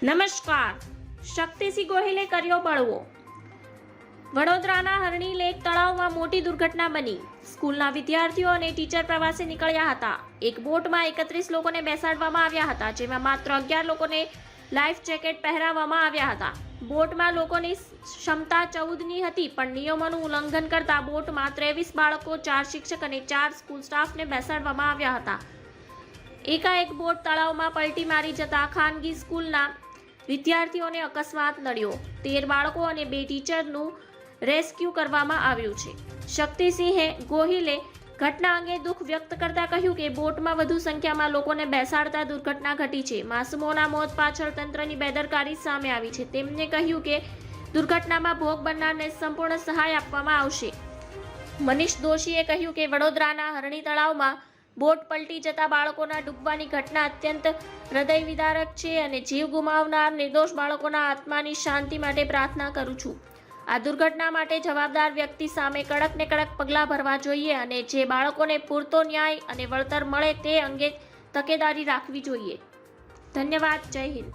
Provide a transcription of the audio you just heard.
નમસ્કાર. શક્તિસિંહ ગોહિલે કર્યો બળવો. વડોદરાના હરણી લેક તળાવમાં મોટી દુર્ઘટના બની. સ્કૂલના વિદ્યાર્થીઓ અને ટીચર પ્રવાસે નીકળ્યા હતા. એક બોટમાં 31 લોકોને બેસાડવામાં આવ્યા હતા, જેમાં માત્ર 11 લોકોને લાઈફ જેકેટ પહેરાવવામાં આવ્યા હતા. બોટમાં લોકોની ક્ષમતા 14ની હતી, પણ નિયમોનું ઉલ્લંઘન કરતા બોટમાં 23 બાળકો, 4 શિક્ષક અને 4 સ્કૂલ સ્ટાફને બેસાડવામાં આવ્યા હતા. એકાએક બોટ તળાવમાં પલટી મારી જતા ખાનગી સ્કૂલના વિદ્યાર્થીઓને અકસ્માત નડ્યો. 13 બાળકો અને 2 ટીચરનું રેસ્ક્યુ કરવામાં આવ્યું છે. શક્તિસિંહ ગોહિલે ઘટના અંગે દુઃખ વ્યક્ત કરતા કહ્યું કે બોટમાં વધુ સંખ્યામાં લોકોને બેસાડતા દુર્ઘટના ઘટી છે. માસૂમોના મોત પાછળ તંત્રની બેદરકારી સામે આવી છે. તેમણે કહ્યું કે દુર્ઘટનામાં ભોગ બનનારને સંપૂર્ણ સહાય આપવામાં આવશે. મનીષ દોશીએ કહ્યું કે વડોદરાના હરણી તળાવમાં બોટ પલટી જતા બાળકોના ડૂબવાની ઘટના અત્યંત હૃદયવિદારક છે અને જીવ ગુમાવનાર નિર્દોષ બાળકોના આત્માની શાંતિ માટે પ્રાર્થના કરું છું. આ દુર્ઘટના માટે જવાબદાર વ્યક્તિ સામે કડકને કડક પગલાં ભરવા જોઈએ અને જે બાળકોને પૂરતો ન્યાય અને વળતર મળે તે અંગે તકેદારી રાખવી જોઈએ. ધન્યવાદ. જય હિન્દ.